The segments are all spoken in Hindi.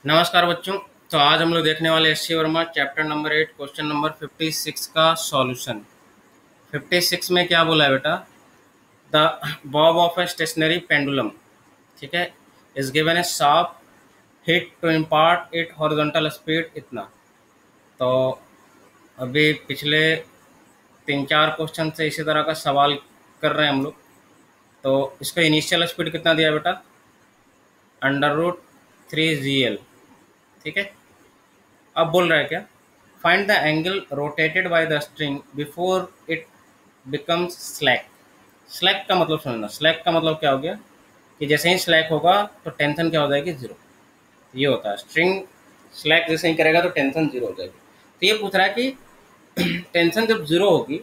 नमस्कार बच्चों। तो आज हम लोग देखने वाले S C Verma chapter number 8 question number 56 का सॉल्यूशन। 56 में क्या बोला है बेटा? The bob of a stationary pendulum, ठीक है, is given a sharp hit to impart it horizontal speed इतना। तो अभी पिछले 3-4 क्वेश्चन से इसी तरह का सवाल कर रहे हैं हम लोग। तो इसका इनिशियल स्पीड कितना दिया बेटा? √3 GL, ठीक है। अब बोल रहा है क्या? Find the angle rotated by the string before it becomes slack. Slack का मतलब समझना। स्लैक का मतलब क्या हो गया कि जैसे ही स्लैक होगा तो टेंशन क्या हो जाएगी? जीरो। ये होता है स्ट्रिंग स्लैक जैसे ही करेगा तो टेंशन जीरो हो जाएगी। तो ये पूछ रहा है कि टेंशन जब जीरो होगी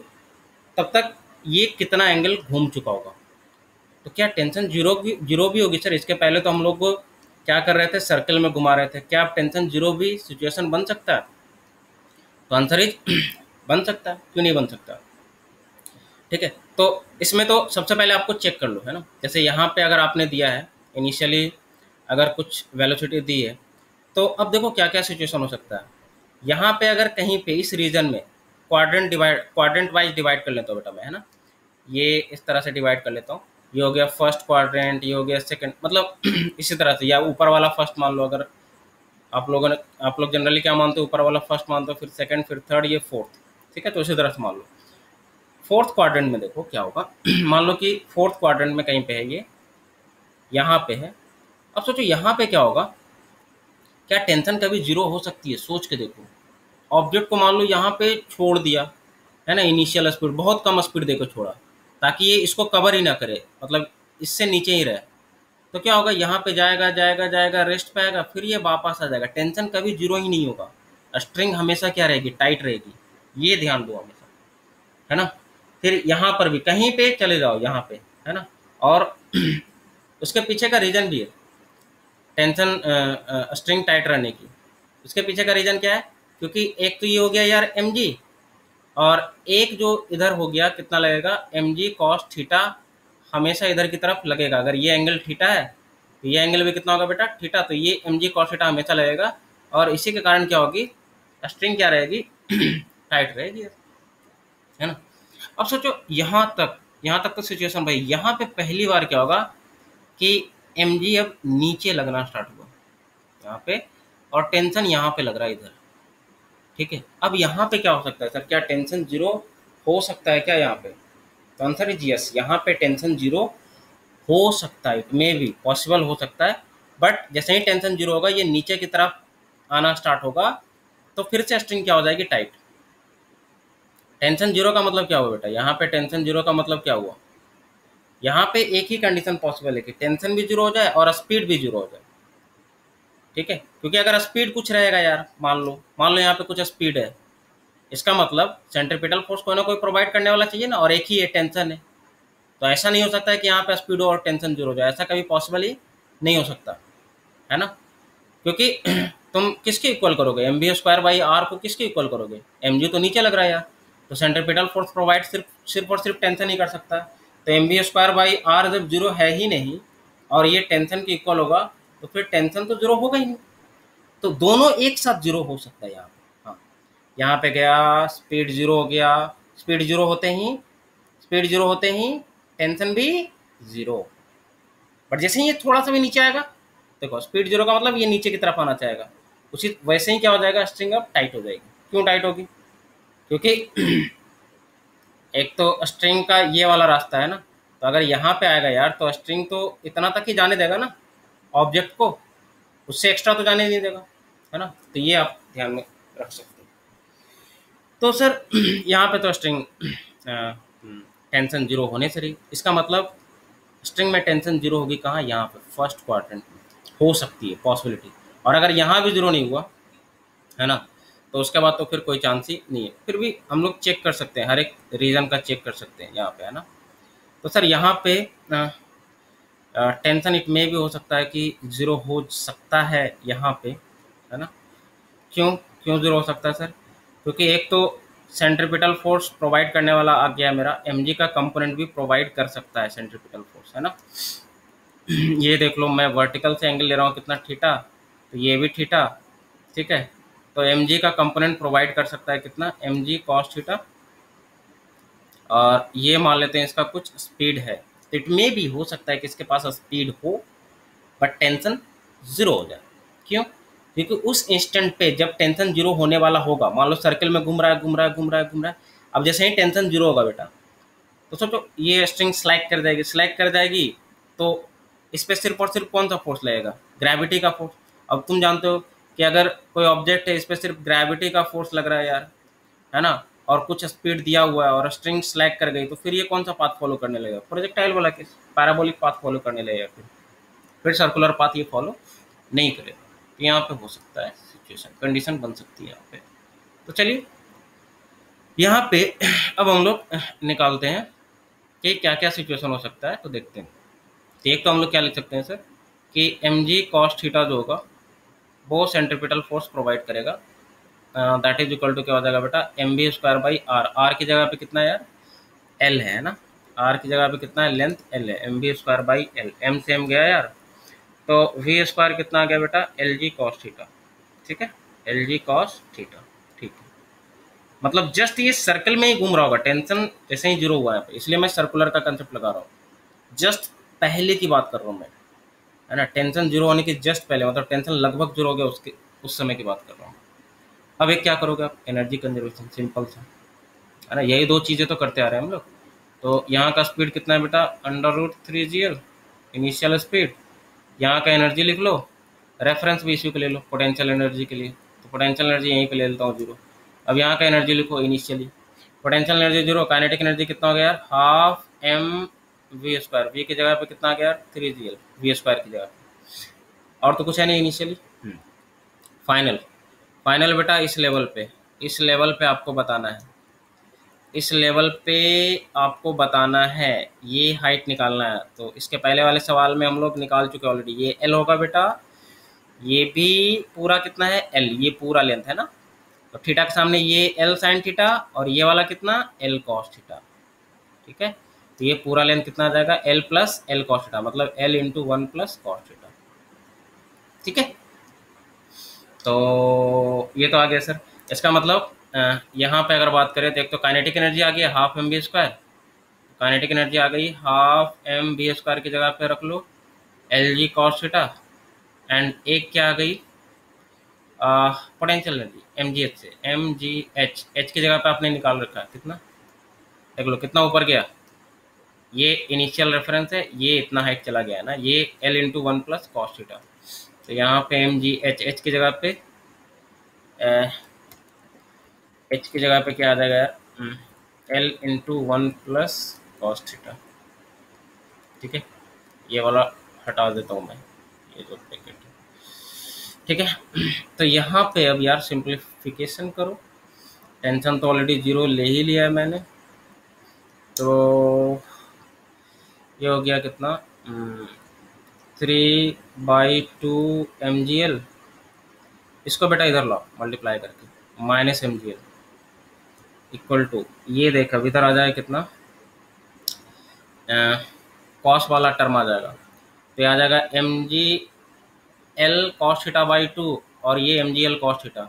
तब तक ये कितना एंगल घूम चुका होगा। तो क्या टेंशन जीरो भी होगी? सर इसके पहले तो हम लोग क्या कर रहे थे? सर्कल में घुमा रहे थे। क्या अब टेंशन जीरो भी सिचुएशन बन सकता है? तो आंसर इज बन सकता है। क्यों नहीं बन सकता? ठीक है। तो इसमें तो सबसे पहले आपको चेक कर लो, है ना। जैसे यहाँ पे अगर आपने दिया है इनिशियली, अगर कुछ वेलोसिटी दी है, तो अब देखो क्या क्या सिचुएशन हो सकता है। यहाँ पे अगर कहीं पे इस रीजन में क्वाड्रेंट वाइज डिवाइड कर लेता हूँ बेटा मैं, है ना। ये इस तरह से डिवाइड कर लेता हूँ। ये हो गया फर्स्ट क्वाड्रेंट, ये हो गया सेकंड, मतलब इसी तरह से। या ऊपर वाला फर्स्ट मान लो। अगर आप लोग जनरली क्या मानते हो? ऊपर वाला फर्स्ट मानते हो, फिर सेकंड, फिर थर्ड, ये फोर्थ, ठीक है। तो इसी तरह से मान लो। फोर्थ क्वाड्रेंट में देखो क्या होगा। मान लो कि फोर्थ क्वाड्रेंट में कहीं पे है, ये यहाँ पे है। अब सोचो यहाँ पे क्या होगा। क्या टेंशन कभी जीरो हो सकती है? सोच के देखो। ऑब्जेक्ट को मान लो यहाँ पे छोड़ दिया, है ना। इनिशियल स्पीड बहुत कम स्पीड देकर छोड़ा ताकि ये इसको कवर ही ना करे, मतलब इससे नीचे ही रहे। तो क्या होगा? यहाँ पे जाएगा जाएगा जाएगा, रेस्ट पे आएगा, फिर ये वापस आ जाएगा। टेंशन कभी जीरो ही नहीं होगा। स्ट्रिंग हमेशा क्या रहेगी? टाइट रहेगी। ये ध्यान दो हमेशा, है ना। फिर यहाँ पर भी कहीं पे चले जाओ, यहाँ पे, है ना। और उसके पीछे का रीजन भी है टेंशन स्ट्रिंग टाइट रहने की। उसके पीछे का रीजन क्या है? क्योंकि एक तो ये हो गया यार mg, और एक जो इधर हो गया कितना लगेगा? mg cos थीटा हमेशा इधर की तरफ लगेगा। अगर ये एंगल थीटा है तो ये एंगल भी कितना होगा बेटा? थीटा। तो ये mg cos थीटा हमेशा लगेगा, और इसी के कारण क्या होगी? स्ट्रिंग क्या रहेगी? टाइट रहेगी, है ना। अब सोचो यहाँ तक तो सिचुएशन भाई। यहाँ पे पहली बार क्या होगा कि mg अब नीचे लगना स्टार्ट हुआ यहाँ पे, और टेंशन यहाँ पे लग रहा है इधर, ठीक है। अब यहाँ पे क्या हो सकता है? सर क्या टेंशन जीरो हो सकता है क्या यहाँ पे? तो आंसर इज यस। यहाँ पे टेंशन जीरो हो सकता है, इट मे बी पॉसिबल हो सकता है। बट जैसे ही टेंशन जीरो होगा ये नीचे की तरफ आना स्टार्ट होगा, तो फिर से स्ट्रिंग क्या हो जाएगी? टाइट। टेंशन जीरो का मतलब क्या हुआ बेटा? यहाँ पे टेंशन जीरो का मतलब क्या हुआ? यहाँ पे एक ही कंडीशन पॉसिबल है कि टेंशन भी जीरो हो जाए और स्पीड भी जीरो हो जाए, ठीक है। क्योंकि अगर स्पीड कुछ रहेगा यार, मान लो यहाँ पे कुछ स्पीड है, इसका मतलब सेंट्रीपिटल फोर्स कोई ना कोई प्रोवाइड करने वाला चाहिए ना, और एक ही टेंशन है। तो ऐसा नहीं हो सकता है कि यहाँ पे स्पीड हो और टेंशन जीरो हो जाए। ऐसा कभी पॉसिबल ही नहीं हो सकता, है ना। क्योंकि तुम किसके इक्वल करोगे? mv²/r को किसके इक्वल करोगे? mg तो नीचे लग रहा है यार, तो सेंट्रीपिटल फोर्स प्रोवाइड सिर्फ और सिर्फ टेंशन ही कर सकता है। तो mv²/r जब जीरो है ही नहीं और ये टेंशन के इक्वल होगा, तो फिर टेंशन तो जीरो होगा ही नहीं। तो दोनों एक साथ जीरो हो सकता है यहाँ पे। हाँ, यहाँ पे गया स्पीड जीरो हो गया। स्पीड जीरो होते ही टेंशन भी जीरो। बट जैसे ही ये थोड़ा सा भी नीचे आएगा, देखो स्पीड जीरो का मतलब ये नीचे की तरफ आना चाहेगा, उसी वैसे ही क्या हो जाएगा? स्ट्रिंग अब टाइट हो जाएगी। क्यों टाइट होगी? क्योंकि एक तो स्ट्रिंग का ये वाला रास्ता है ना, तो अगर यहाँ पे आएगा यार तो स्ट्रिंग तो इतना तक ही जाने देगा ना ऑब्जेक्ट को, उससे एक्स्ट्रा तो जाने नहीं देगा, है ना। तो ये आप ध्यान में रख सकते हो। तो सर यहाँ पे तो स्ट्रिंग टेंशन जीरो होने से रही, इसका मतलब स्ट्रिंग में टेंशन जीरो होगी कहाँ? यहाँ पे फर्स्ट क्वाड्रेंट में हो सकती है पॉसिबिलिटी। और अगर यहाँ भी जीरो नहीं हुआ, है ना, तो उसके बाद तो फिर कोई चांस ही नहीं है। फिर भी हम लोग चेक कर सकते हैं, हर एक रीजन का चेक कर सकते हैं यहाँ पे, है ना। तो सर यहाँ पे टेंशन इट में भी हो सकता है कि जीरो हो सकता है यहाँ पे, है ना। क्यों क्यों जीरो हो सकता है सर? क्योंकि एक तो सेंट्रीपिटल फोर्स प्रोवाइड करने वाला आ गया मेरा, mg का कंपोनेंट भी प्रोवाइड कर सकता है सेंट्रीपिटल फोर्स, है ना। ये देख लो, मैं वर्टिकल से एंगल ले रहा हूँ कितना? थीटा। तो ये भी थीटा, ठीक है। तो एम जी का कंपोनेंट प्रोवाइड कर सकता है कितना, एम जी कॉस थीटा, और ये मान लेते हैं इसका कुछ स्पीड है। इट में भी हो सकता है कि इसके पास स्पीड हो बट टेंशन जीरो हो जाए। क्यों? क्योंकि उस इंस्टेंट पे जब टेंशन जीरो होने वाला होगा, मान लो सर्कल में घूम रहा है घूम रहा है घूम रहा है घूम रहा है, अब जैसे ही टेंशन जीरो होगा बेटा, तो सोचो ये स्ट्रिंग स्लाइड कर जाएगी, स्लाइड कर जाएगी, तो इस पर सिर्फ और सिर्फ कौन सा फोर्स लगेगा, ग्रेविटी का फोर्स। अब तुम जानते हो कि अगर कोई ऑब्जेक्ट है इस पर सिर्फ ग्रेविटी का फोर्स लग रहा है यार, है ना, और कुछ स्पीड दिया हुआ है और स्ट्रिंग स्लैग कर गई, तो फिर ये कौन सा पाथ फॉलो करने लगेगा, प्रोजेक्टाइल वाला केस, पैराबोलिक पाथ फॉलो करने लगेगा, फिर सर्कुलर पाथ ये फॉलो नहीं करेगा। तो यहाँ पे हो सकता है सिचुएशन, कंडीशन बन सकती है यहाँ पे। तो चलिए यहाँ पे अब हम लोग निकालते हैं कि क्या क्या सिचुएशन हो सकता है, तो देखते हैं। तो एक तो हम लोग क्या लिख सकते हैं सर कि एम जी कॉस थीटा जो होगा वो सेंट्रीपिटल फोर्स प्रोवाइड करेगा, दैट इज इक्वल टू क्या हो जाएगा बेटा, M B square by R. R की जगह पे कितना है यार, एल है ना, आर की जगह पे कितना है, लेंथ एल है, M B square by L, M से एम गया यार, तो वी स्क्वायर कितना आ गया बेटा, एल जी कॉस थीटा, ठीक है, एल जी कॉस थीटा, ठीक है। मतलब जस्ट ये सर्कल में ही घूम रहा होगा, टेंशन जैसे ही जीरो हुआ है, इसलिए मैं सर्कुलर का कंसेप्ट लगा रहा हूँ। जस्ट पहले की बात कर रहा हूँ मैं, है ना, टेंशन जीरो होने के जस्ट पहले, मतलब टेंशन लगभग जीरो हो गया उसके उस समय की बात कर रहा हूँ। अब एक क्या करोगे आप, एनर्जी कंजर्वेशन, सिंपल सा, है ना, यही दो चीज़ें तो करते आ रहे हैं हम लोग। तो यहाँ का स्पीड कितना है बेटा, under root 3 GL initial speed, यहाँ का एनर्जी लिख लो, रेफरेंस भी इसी को ले लो पोटेंशियल एनर्जी के लिए, तो पोटेंशियल एनर्जी यहीं पे ले लेता हूँ जीरो। अब यहाँ का एनर्जी लिखो initially, potential energy zero, kinetic energy कितना हो गया यार, half M V square, V की जगह पे कितना आ गया यार, 3 GL वी स्क्वायर की जगह पे, और तो कुछ है नहीं इनिशियली। फाइनल, फाइनल बेटा इस लेवल पे आपको बताना है, इस लेवल पे आपको बताना है, ये हाइट निकालना है। तो इसके पहले वाले सवाल में हम लोग निकाल चुके ऑलरेडी, ये एल होगा बेटा, ये भी पूरा कितना है एल, ये पूरा लेंथ है ना, तो थीटा के सामने ये एल साइन थीटा, और ये वाला कितना एल कॉस थीटा, ठीक है। तो ये पूरा लेंथ कितना आ जाएगा, L plus L cos theta, मतलब एल इंटू 1 + कॉस थीटा, ठीक है। तो ये तो आ गया सर। इसका मतलब यहाँ पे अगर बात करें तो एक तो काइनेटिक एनर्जी आ गई half M B square, kinetic energy आ गई हाफ एम बी स्क्वायर की जगह पे रख लो L G cos theta, and एक क्या आ गई, potential energy M G H से, एम जी एच, एच की जगह पे आपने निकाल रखा है कितना, देख लो कितना ऊपर गया, ये इनिशियल रेफरेंस है, ये इतना हाइट चला गया है ना, ये एल इंटू 1 + कॉस थीटा। तो यहाँ पे एम जी एच, एच की जगह पे एच की जगह पे क्या आ जाएगा यार, एल इंटू 1 + कॉस थीटा, ठीक है। ये वाला हटा देता हूँ मैं, ये जो ब्रैकेट है, ठीक है। तो यहाँ पे अब यार सिंप्लीफिकेशन करो, टेंशन तो ऑलरेडी जीरो ले ही लिया है मैंने, तो ये हो गया कितना, 3/2 mgl, इसको बेटा इधर लाओ मल्टीप्लाई करके, -mgl इक्वल टू, ये देख अब इधर आ जाए कितना, कॉस वाला टर्म आ जाएगा, तो ये आ जाएगा M G L cos theta by 2, और ये M G L cos theta,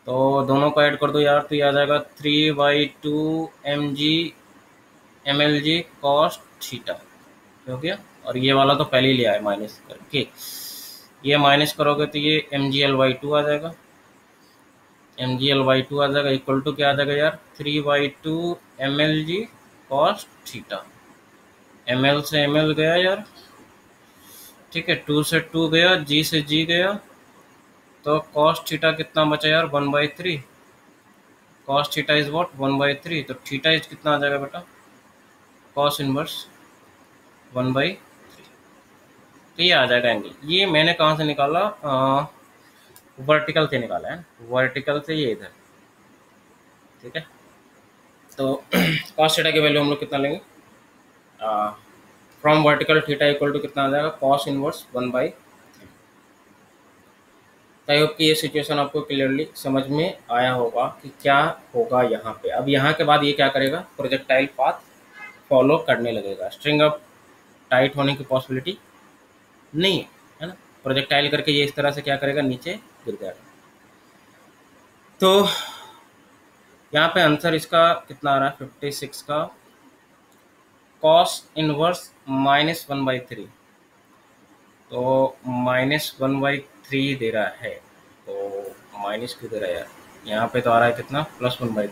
तो दोनों को ऐड कर दो यार, तो ये आ जाएगा 3/2 mg कॉस थीटा, हो गया। और ये वाला तो पहले ही लिया है माइनस करके, ये माइनस करोगे तो ये एम जी एल बाई 2 आ जाएगा, एम जी एल बाई 2 आ जाएगा, इक्वल टू क्या आ जाएगा यार, 3/2 mlg cos theta, M L से एम एल गया यार, ठीक है, 2 से 2 गया, जी से जी गया, तो कॉस थीटा कितना बचा यार, 1/3, कॉस थीटा इज व्हाट 1/3, तो थीटा इज कितना आ जाएगा बेटा, कॉस इनवर्स 1/3, तो ये आ जाएगा एंगल। ये मैंने कहाँ से निकाला, वर्टिकल से निकाला है, वर्टिकल से ये इधर, ठीक है। तो कॉस थीटा की वैल्यू हम लोग कितना लेंगे, from vertical theta equal to कितना आ जाएगा, कॉस इनवर्स 1/3। आई होप कि ये सिचुएशन आपको क्लियरली समझ में आया होगा कि क्या होगा यहाँ पे। अब यहाँ के बाद ये क्या करेगा, प्रोजेक्टाइल पाथ फॉलो करने लगेगा, स्ट्रिंग अब टाइट होने की पॉसिबिलिटी नहीं है, है ना। प्रोजेक्टाइल करके ये इस तरह से क्या करेगा, नीचे गिर जाएगा। तो यहाँ पे आंसर इसका कितना आ रहा है, 56 का कॉस इनवर्स -1/3, तो -1/3 दे रहा है, तो माइनस क्यों दे रहा है यार, यहाँ पे तो आ रहा है कितना, +1/3,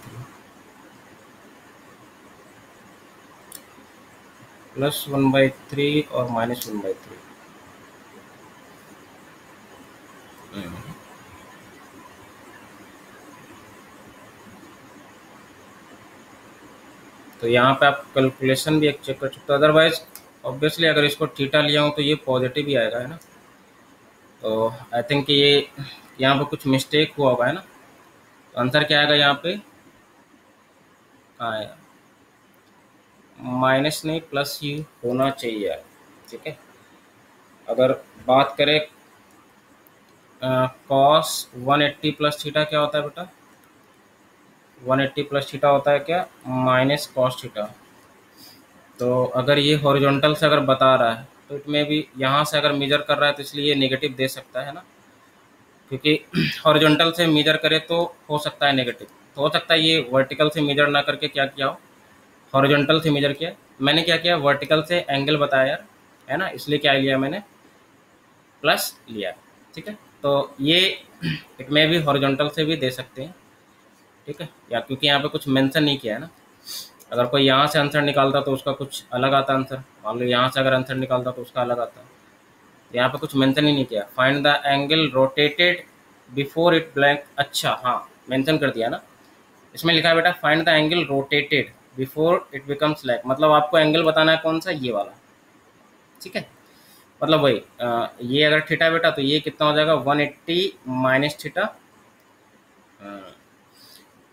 +1/3 और -1/3। तो यहाँ पे आप कैलकुलेशन भी एक चेक कर सकते हो, अदरवाइज ऑब्वियसली अगर इसको थीटा लिया हूँ तो ये पॉजिटिव ही आएगा, है ना। तो आई थिंक ये यहाँ पे कुछ मिस्टेक हुआ होगा, है ना। तो आंसर क्या आएगा यहाँ पे, कहाँ आएगा, माइनस नहीं प्लस ही होना चाहिए यार, ठीक है। अगर बात करें कॉस 180 प्लस थीटा क्या होता है बेटा, 180 प्लस थीटा होता है क्या, माइनस कॉस थीटा। तो अगर ये हॉरिजॉन्टल से अगर बता रहा है तो इट में भी यहाँ से अगर मेजर कर रहा है तो इसलिए ये नेगेटिव दे सकता है ना, क्योंकि हॉरिजॉन्टल से मेजर करे तो हो सकता है नेगेटिव, तो हो सकता है ये वर्टिकल से मेजर ना करके क्या किया हो, हॉरिजॉन्टल से मेजर किया। मैंने क्या किया, वर्टिकल से एंगल बताया यार, है ना, इसलिए क्या लिया मैंने, प्लस लिया, ठीक है। तो ये इट में भी हॉरिजॉन्टल से भी दे सकते हैं, ठीक है, या क्योंकि यहाँ पे कुछ मेंशन नहीं किया है ना। अगर कोई यहाँ से आंसर निकालता तो उसका कुछ अलग आता आंसर, मान लो यहाँ से अगर आंसर निकालता तो उसका अलग आता। यहाँ पे कुछ मेंशन ही नहीं किया, find the angle rotated before it blank, अच्छा हाँ मेंशन कर दिया ना, इसमें लिखा है बेटा find the angle rotated before it becomes slack, मतलब आपको एंगल बताना है कौन सा, ये वाला, ठीक है। मतलब वही ये अगर थीटा बेटा तो ये कितना हो जाएगा, 180 माइनस थीटा,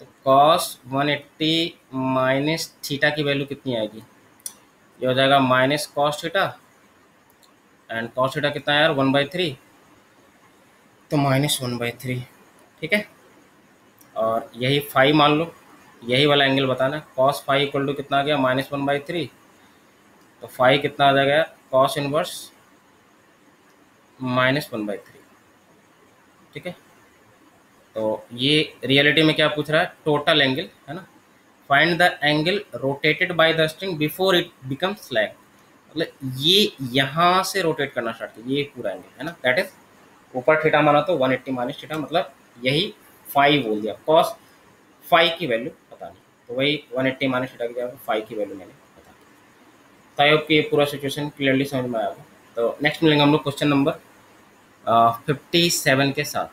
तो कॉस 180 माइनस थीटा की वैल्यू कितनी आएगी, ये हो जाएगा minus cos theta, and cos theta कितना है यार, 1/3, तो -1/3, ठीक है। और यही फाइव मान लो, यही वाला एंगल बताना है, कॉस फाइव इक्वल टू कितना आ गया, -1/3, तो फाइव कितना आ जाएगा यार, कॉस इनवर्स -1/3, ठीक है। तो ये रियलिटी में क्या पूछ रहा है, टोटल एंगल, है ना। Find the angle rotated by the string before it become slack, मतलब ये यहाँ से रोटेट करना स्टार्ट किया, ये पूरा एंगल, है ना, दैट इज ऊपर थीटा माना तो 180 माइनस थीटा, मतलब यही 5 बोल दिया, कॉस 5 की वैल्यू बतानी, तो वही 180 माइनस थीटा की जगह 5 की वैल्यू मैंने बता दी। तो आई होप कि ये पूरा सिचुएशन क्लियरली समझ में आया होगा। तो नेक्स्ट मिलेंगे हम लोग क्वेश्चन नंबर 57 के साथ।